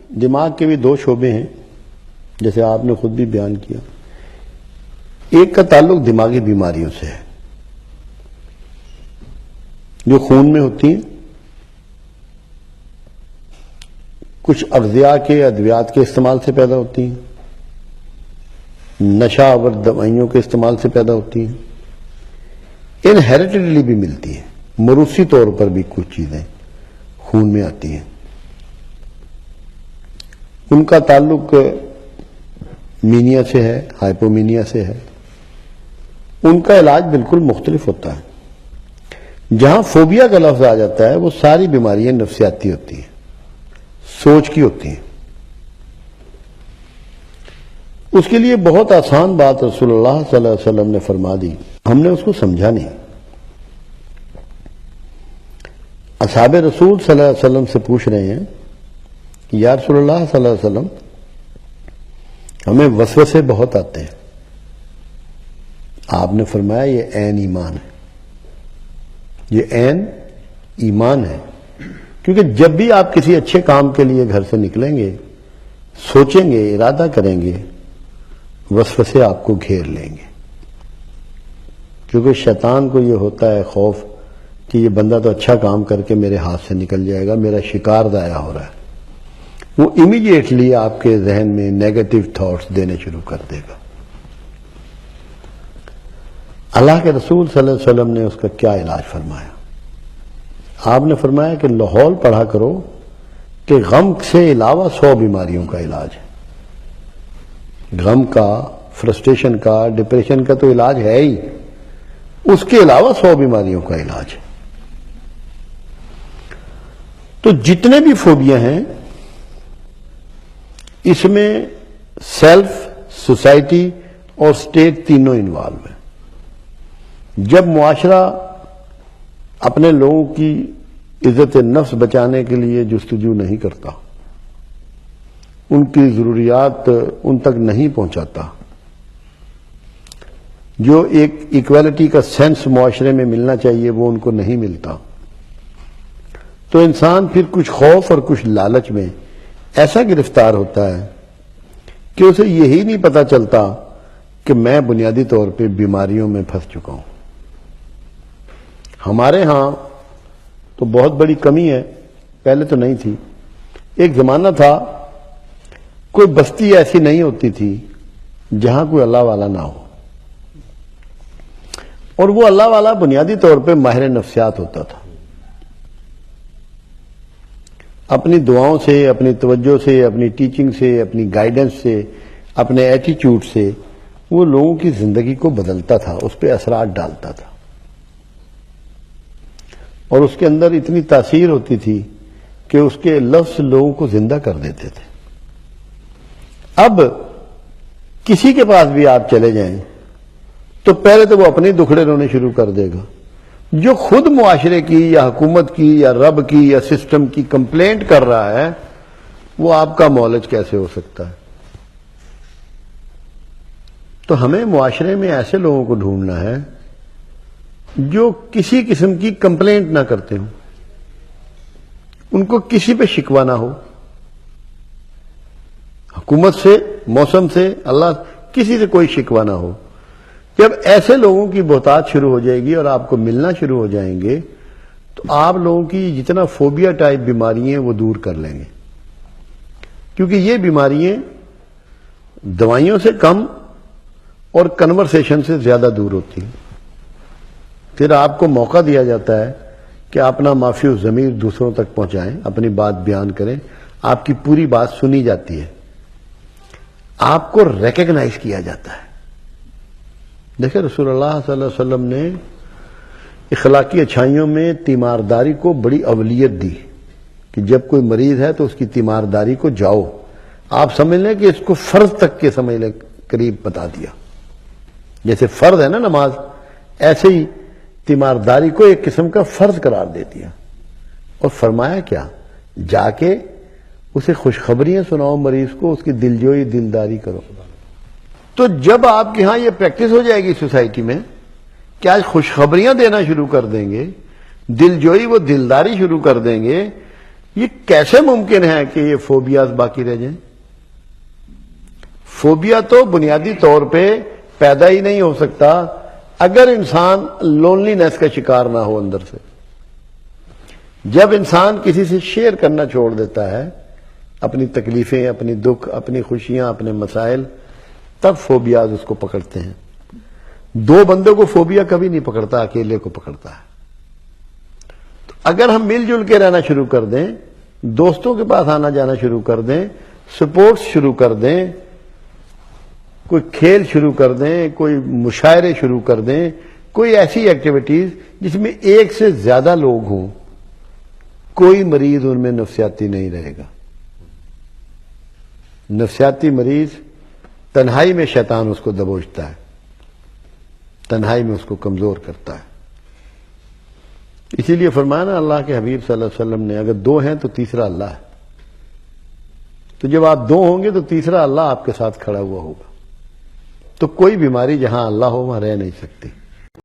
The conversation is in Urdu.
دماغ کے بھی دو شعبے ہیں، جیسے آپ نے خود بھی بیان کیا۔ ایک کا تعلق دماغی بیماریوں سے ہے جو خون میں ہوتی ہیں، کچھ اغذیاء کے ادویات کے استعمال سے پیدا ہوتی ہیں، نشہ آور دوائیوں کے استعمال سے پیدا ہوتی ہیں، انہیریٹڈلی بھی ملتی ہیں، موروثی طور پر بھی کچھ چیزیں خون میں آتی ہیں۔ ان کا تعلق مینیا سے ہے، ہائپومینیا سے ہے۔ ان کا علاج بالکل مختلف ہوتا ہے۔ جہاں فوبیا کا لفظ آ جاتا ہے وہ ساری بیماریاں نفسیاتی ہوتی ہیں، سوچ کی ہوتی ہیں۔ اس کے لیے بہت آسان بات رسول اللہ صلی اللہ علیہ وسلم نے فرما دی، ہم نے اس کو سمجھا نہیں۔ اصحاب رسول صلی اللہ علیہ وسلم سے پوچھ رہے ہیں کہ یا رسول اللہ صلی اللہ علیہ وسلم، ہمیں وسوسے بہت آتے ہیں۔ آپ نے فرمایا یہ عین ایمان ہے، یہ عین ایمان ہے، کیونکہ جب بھی آپ کسی اچھے کام کے لیے گھر سے نکلیں گے، سوچیں گے، ارادہ کریں گے، وسوسے آپ کو گھیر لیں گے، کیونکہ شیطان کو یہ ہوتا ہے خوف کہ یہ بندہ تو اچھا کام کر کے میرے ہاتھ سے نکل جائے گا، میرا شکار ضائع ہو رہا ہے۔ وہ امیڈیٹلی آپ کے ذہن میں نیگیٹو تھاٹس دینے شروع کر دے گا۔ اللہ کے رسول صلی اللہ علیہ وسلم نے اس کا کیا علاج فرمایا؟ آپ نے فرمایا کہ لاہور پڑھا کرو کہ غم سے علاوہ 100 بیماریوں کا علاج ہے۔ غم کا، فرسٹریشن کا، ڈپریشن کا تو علاج ہے ہی، اس کے علاوہ 100 بیماریوں کا علاج ہے۔ تو جتنے بھی فوبیا ہیں اس میں سیلف، سوسائٹی اور اسٹیٹ تینوں انوالو ہیں۔ جب معاشرہ اپنے لوگوں کی عزت نفس بچانے کے لیے جستجو نہیں کرتا، ان کی ضروریات ان تک نہیں پہنچاتا، جو ایک ایکویلٹی کا سینس معاشرے میں ملنا چاہیے وہ ان کو نہیں ملتا، تو انسان پھر کچھ خوف اور کچھ لالچ میں ایسا گرفتار ہوتا ہے کہ اسے یہی نہیں پتا چلتا کہ میں بنیادی طور پہ بیماریوں میں پھنس چکا ہوں۔ ہمارے ہاں تو بہت بڑی کمی ہے، پہلے تو نہیں تھی۔ ایک زمانہ تھا کوئی بستی ایسی نہیں ہوتی تھی جہاں کوئی اللہ والا نہ ہو، اور وہ اللہ والا بنیادی طور پہ ماہر نفسیات ہوتا تھا۔ اپنی دعاؤں سے، اپنی توجہ سے، اپنی ٹیچنگ سے، اپنی گائیڈنس سے، اپنے ایٹیچیوڈ سے وہ لوگوں کی زندگی کو بدلتا تھا، اس پہ اثرات ڈالتا تھا، اور اس کے اندر اتنی تاثیر ہوتی تھی کہ اس کے لفظ لوگوں کو زندہ کر دیتے تھے۔ اب کسی کے پاس بھی آپ چلے جائیں تو پہلے تو وہ اپنے دکھڑے رونے شروع کر دے گا۔ جو خود معاشرے کی یا حکومت کی یا رب کی یا سسٹم کی کمپلینٹ کر رہا ہے وہ آپ کا معالج کیسے ہو سکتا ہے؟ تو ہمیں معاشرے میں ایسے لوگوں کو ڈھونڈنا ہے جو کسی قسم کی کمپلینٹ نہ کرتے ہوں، ان کو کسی پہ شکوہ نہ ہو، حکومت سے، موسم سے، اللہ، کسی سے کوئی شکوہ نہ ہو۔ جب ایسے لوگوں کی بہتات شروع ہو جائے گی اور آپ کو ملنا شروع ہو جائیں گے تو آپ لوگوں کی جتنا فوبیا ٹائپ بیماری ہیں وہ دور کر لیں گے، کیونکہ یہ بیماریاں دوائیوں سے کم اور کنورسیشن سے زیادہ دور ہوتی ہیں۔ پھر آپ کو موقع دیا جاتا ہے کہ اپنا مافی الضمیر دوسروں تک پہنچائیں، اپنی بات بیان کریں، آپ کی پوری بات سنی جاتی ہے، آپ کو ریکگنائز کیا جاتا ہے۔ دیکھیں رسول اللہ صلی اللہ علیہ وسلم نے اخلاقی اچھائیوں میں تیمارداری کو بڑی اولویت دی کہ جب کوئی مریض ہے تو اس کی تیمارداری کو جاؤ، آپ سمجھ لیں کہ اس کو فرض تک کے سمجھ لیں، قریب بتا دیا۔ جیسے فرض ہے نا نماز، ایسے ہی تیمارداری کو ایک قسم کا فرض قرار دے دیا، اور فرمایا کیا؟ جا کے اسے خوشخبریاں سناؤ، مریض کو اس کی دلجوئی دلداری کرو۔ تو جب آپ کے ہاں یہ پریکٹس ہو جائے گی سوسائٹی میں کہ آج خوشخبریاں دینا شروع کر دیں گے، دلجوئی و دلداری شروع کر دیں گے، یہ کیسے ممکن ہے کہ یہ فوبیاز باقی رہ جائیں؟ فوبیا تو بنیادی طور پہ پیدا ہی نہیں ہو سکتا اگر انسان لونلی نیس کا شکار نہ ہو اندر سے. جب انسان کسی سے شیئر کرنا چھوڑ دیتا ہے اپنی تکلیفیں، اپنی دکھ، اپنی خوشیاں، اپنے مسائل، تب فوبیاز اس کو پکڑتے ہیں. دو بندوں کو فوبیا کبھی نہیں پکڑتا، اکیلے کو پکڑتا ہے. تو اگر ہم مل جل کے رہنا شروع کر دیں، دوستوں کے پاس آنا جانا شروع کر دیں، سپورٹس شروع کر دیں، کوئی کھیل شروع کر دیں، کوئی مشاعرے شروع کر دیں، کوئی ایسی ایکٹیویٹیز جس میں ایک سے زیادہ لوگ ہوں، کوئی مریض ان میں نفسیاتی نہیں رہے گا. نفسیاتی مریض تنہائی میں شیطان اس کو دبوچتا ہے، تنہائی میں اس کو کمزور کرتا ہے. اسی لیے فرمایا نا اللہ کے حبیب صلی اللہ علیہ وسلم نے، اگر دو ہیں تو تیسرا اللہ ہے. تو جب آپ دو ہوں گے تو تیسرا اللہ آپ کے ساتھ کھڑا ہوا ہوگا. تو کوئی بیماری جہاں اللہ ہو وہاں رہ نہیں سکتی.